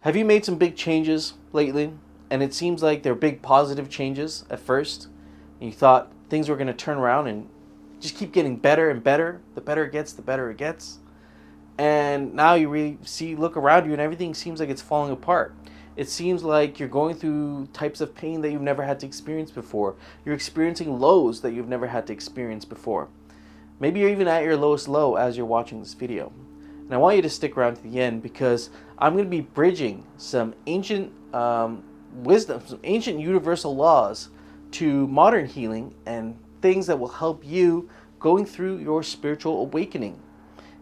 Have you made some big changes lately? And it seems like they're big positive changes at first. And you thought things were going to turn around and just keep getting better and better. The better it gets, the better it gets. And now you really look around you and everything seems like it's falling apart. It seems like you're going through types of pain that you've never had to experience before. You're experiencing lows that you've never had to experience before. Maybe you're even at your lowest low as you're watching this video. And I want you to stick around to the end because I'm going to be bridging some ancient wisdom, some ancient universal laws to modern healing and things that will help you going through your spiritual awakening.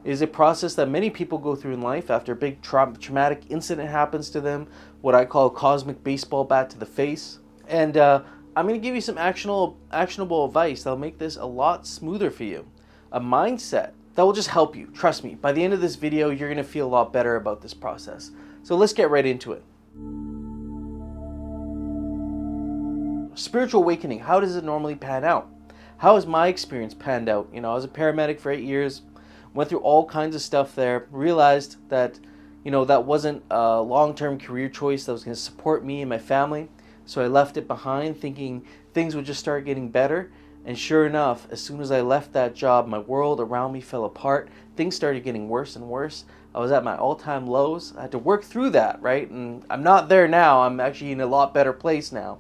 It is a process that many people go through in life after a big traumatic incident happens to them, what I call a cosmic baseball bat to the face. And I'm going to give you some actionable advice that will make this a lot smoother for you. A mindset that will just help you. Trust me, by the end of this video, you're going to feel a lot better about this process. So let's get right into it. Spiritual awakening, how does it normally pan out? How has my experience panned out? I was a paramedic for 8 years, went through all kinds of stuff there, realized that, that wasn't a long-term career choice that was going to support me and my family. So I left it behind thinking things would just start getting better. And sure enough, as soon as I left that job, my world around me fell apart. Things started getting worse and worse. I was at my all-time lows. I had to work through that, right? And I'm not there now. I'm actually in a lot better place now.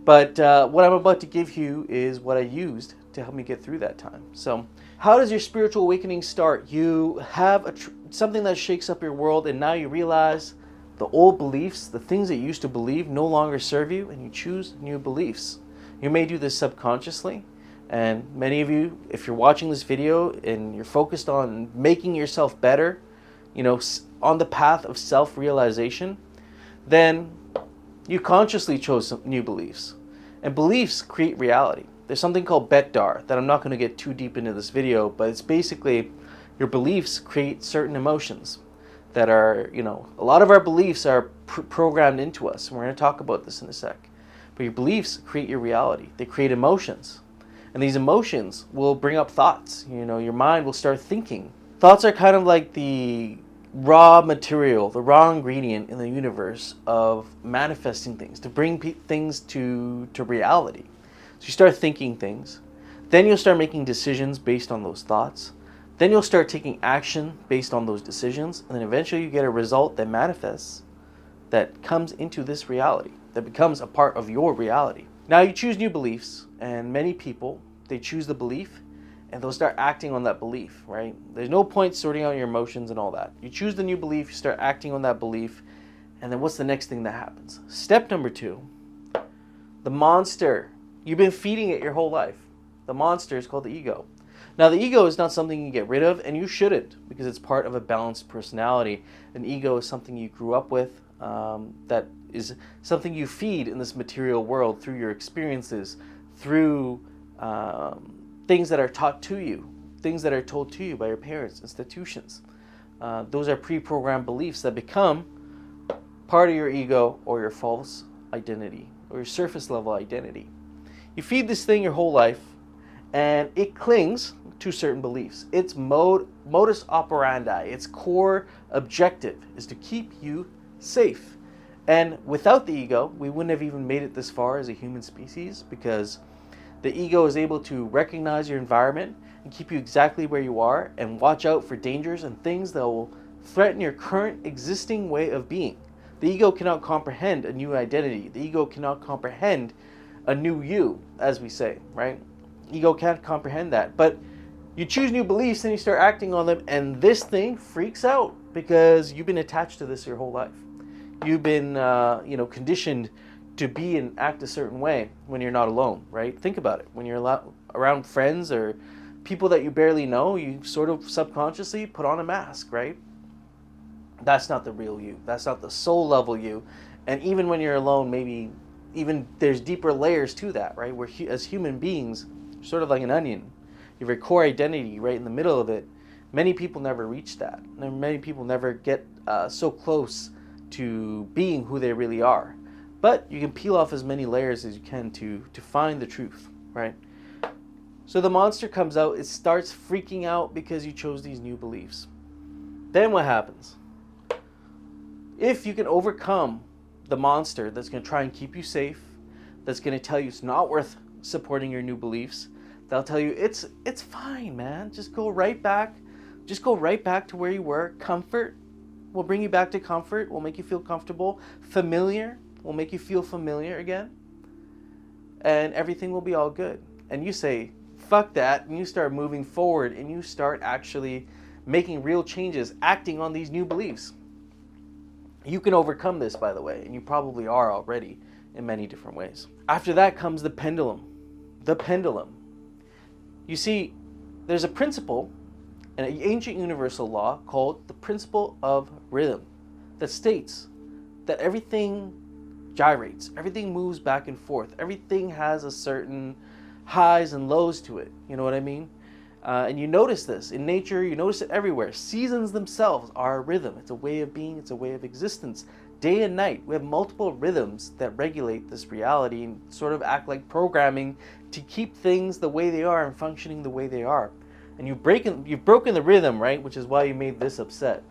But what I'm about to give you is what I used to help me get through that time. So how does your spiritual awakening start? You have something that shakes up your world, and now you realize the old beliefs, the things that you used to believe no longer serve you, and you choose new beliefs. You may do this subconsciously, and many of you, if you're watching this video and you're focused on making yourself better, on the path of self-realization, then you consciously chose some new beliefs. And beliefs create reality. There's something called Betdar that I'm not going to get too deep into this video, but it's basically your beliefs create certain emotions that are, a lot of our beliefs are programmed into us. And we're going to talk about this in a sec. But your beliefs create your reality. They create emotions. And these emotions will bring up thoughts. Your mind will start thinking. Thoughts are kind of like the raw material, the raw ingredient in the universe of manifesting things, to bring things to reality. So you start thinking things. Then you'll start making decisions based on those thoughts. Then you'll start taking action based on those decisions. And then eventually you get a result that manifests, that comes into this reality, that becomes a part of your reality. Now you choose new beliefs, and many people, they choose the belief and they'll start acting on that belief, right? There's no point sorting out your emotions and all that. You choose the new belief, you start acting on that belief, and then what's the next thing that happens? Step number 2, the monster. You've been feeding it your whole life. The monster is called the ego. Now the ego is not something you get rid of, and you shouldn't, because it's part of a balanced personality. An ego is something you grew up with, that is something you feed in this material world through your experiences, through things that are taught to you, things that are told to you by your parents, institutions. Those are pre-programmed beliefs that become part of your ego or your false identity or your surface level identity. You feed this thing your whole life, and it clings to certain beliefs. Its modus operandi, its core objective is to keep you safe. And without the ego, we wouldn't have even made it this far as a human species, because the ego is able to recognize your environment and keep you exactly where you are and watch out for dangers and things that will threaten your current existing way of being. The ego cannot comprehend a new identity. The ego cannot comprehend a new you, as we say, right? Ego can't comprehend that. But you choose new beliefs and you start acting on them, and this thing freaks out because you've been attached to this your whole life. You've been conditioned to be and act a certain way when you're not alone, right? Think about it. When you're around friends or people that you barely know, you sort of subconsciously put on a mask, right? That's not the real you. That's not the soul level you. And even when you're alone, maybe even there's deeper layers to that, right? Where as human beings, sort of like an onion, you have your core identity right in the middle of it. Many people never reach that. And many people never get so close to being who they really are. But you can peel off as many layers as you can to find the truth, right? So the monster comes out, it starts freaking out because you chose these new beliefs. Then what happens? If you can overcome the monster that's going to try and keep you safe, that's going to tell you it's not worth supporting your new beliefs, they'll tell you it's fine, man. Just go right back. Just go right back to where you were. Comfort will bring you back to comfort. Will make you feel comfortable. Familiar will make you feel familiar again. And everything will be all good. And you say, fuck that, and you start moving forward, and you start actually making real changes, acting on these new beliefs. You can overcome this, by the way, and you probably are already in many different ways. After that comes the pendulum. The pendulum. You see, there's a principle, an ancient universal law called the principle of rhythm, that states that everything gyrates, everything moves back and forth, everything has a certain highs and lows to it. You know what I mean? And you notice this in nature, you notice it everywhere. Seasons themselves are a rhythm. It's a way of being, it's a way of existence. Day and night, we have multiple rhythms that regulate this reality and sort of act like programming to keep things the way they are and functioning the way they are. And you've broken the rhythm, right? Which is why you made this upset.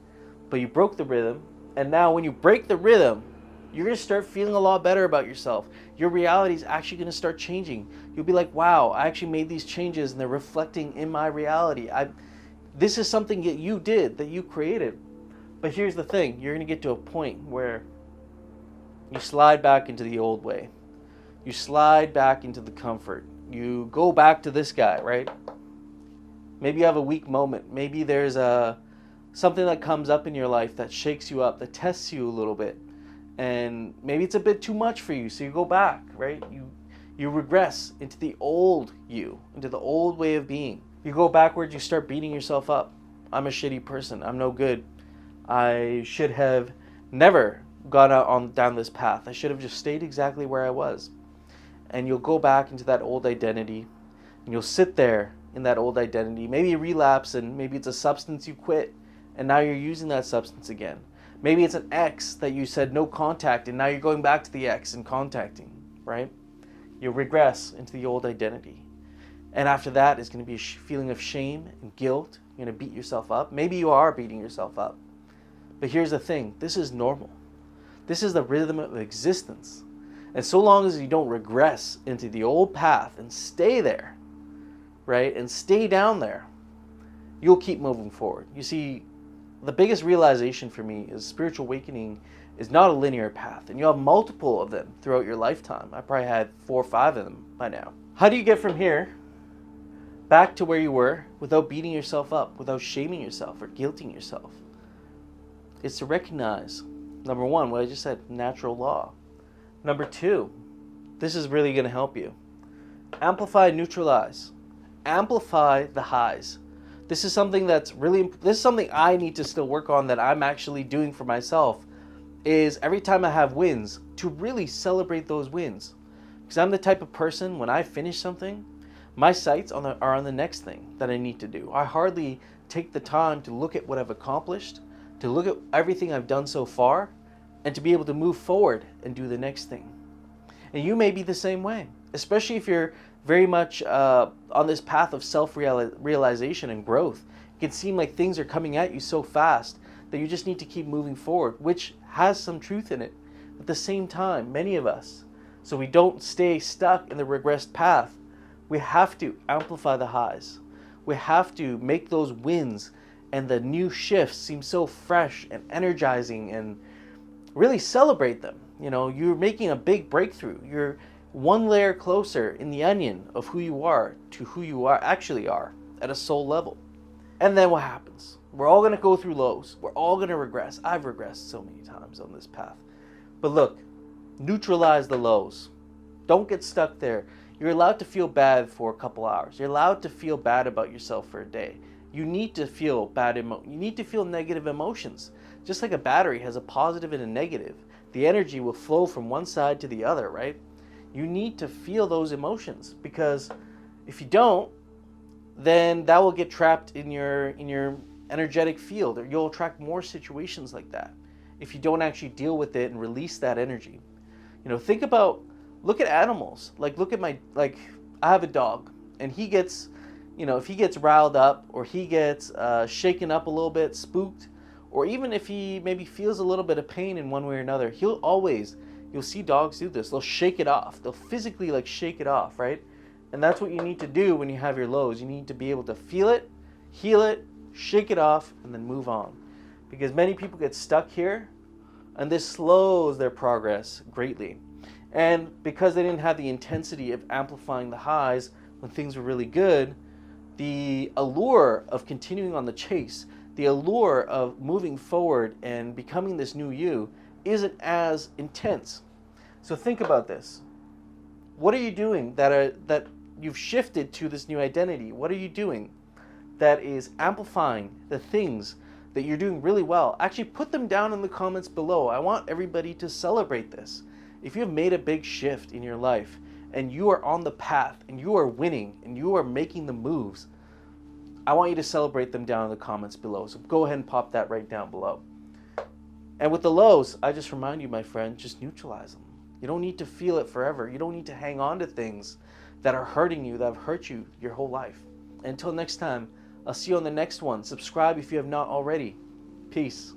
But you broke the rhythm, and now when you break the rhythm, you're going to start feeling a lot better about yourself. Your reality is actually going to start changing. You'll be like, wow, I actually made these changes and they're reflecting in my reality. This is something that you did, that you created. But here's the thing. You're going to get to a point where you slide back into the old way. You slide back into the comfort. You go back to this guy, right? Maybe you have a weak moment. Maybe there's something that comes up in your life that shakes you up, that tests you a little bit. And maybe it's a bit too much for you, so you go back, right? You regress into the old you, into the old way of being. You go backwards, you start beating yourself up. I'm a shitty person. I'm no good. I should have never gone out down this path. I should have just stayed exactly where I was. And you'll go back into that old identity, and you'll sit there in that old identity. Maybe you relapse, and maybe it's a substance you quit, and now you're using that substance again. Maybe it's an ex that you said no contact, and now you're going back to the ex and contacting, right? You regress into the old identity. And after that is going to be a feeling of shame and guilt. You're going to beat yourself up. Maybe you are beating yourself up. But here's the thing. This is normal. This is the rhythm of existence. And so long as you don't regress into the old path and stay there, right, and stay down there, you'll keep moving forward. You see, the biggest realization for me is spiritual awakening is not a linear path, and you have multiple of them throughout your lifetime. I probably had 4 or 5 of them by now. How do you get from here back to where you were without beating yourself up, without shaming yourself or guilting yourself? It's to recognize, number 1, what I just said, natural law. Number 2, this is really going to help you. Amplify, neutralize. Amplify the highs. This is something this is something I need to still work on, that I'm actually doing for myself, is every time I have wins, to really celebrate those wins. Because I'm the type of person, when I finish something, my sights are on the next thing that I need to do. I hardly take the time to look at what I've accomplished, to look at everything I've done so far, and to be able to move forward and do the next thing. And you may be the same way, especially if you're very much on this path of self-realization and growth. It can seem like things are coming at you so fast that you just need to keep moving forward, which has some truth in it. At the same time, many of us, so we don't stay stuck in the regressed path, we have to amplify the highs. We have to make those wins and the new shifts seem so fresh and energizing, and really celebrate them. You know, you're making a big breakthrough. You're one layer closer in the onion of who you are to who you actually are at a soul level. And then what happens? We're all going to go through lows. We're all going to regress. I've regressed so many times on this path. But look, neutralize the lows. Don't get stuck there. You're allowed to feel bad for a couple hours. You're allowed to feel bad about yourself for a day. You need to feel you need to feel negative emotions. Just like a battery has a positive and a negative, the energy will flow from one side to the other, right? You need to feel those emotions, because if you don't, then that will get trapped in your energetic field, or you'll attract more situations like that if you don't actually deal with it and release that energy. You know, look at animals. I have a dog, and he gets, if he gets riled up or he gets shaken up a little bit, spooked, or even if he maybe feels a little bit of pain in one way or another, you'll see dogs do this. They'll shake it off. They'll physically like shake it off, right? And that's what you need to do when you have your lows. You need to be able to feel it, heal it, shake it off, and then move on. Because many people get stuck here, and this slows their progress greatly. And because they didn't have the intensity of amplifying the highs when things were really good, the allure of continuing on the chase, the allure of moving forward and becoming this new you isn't as intense. So think about this. What are you doing that you've shifted to this new identity? What are you doing that is amplifying the things that you're doing really well? Actually, put them down in the comments below. I want everybody to celebrate this. If you have made a big shift in your life and you are on the path and you are winning and you are making the moves, I want you to celebrate them down in the comments below. So go ahead and pop that right down below. And with the lows, I just remind you, my friend, just neutralize them. You don't need to feel it forever. You don't need to hang on to things that are hurting you, that have hurt you your whole life. Until next time, I'll see you on the next one. Subscribe if you have not already. Peace.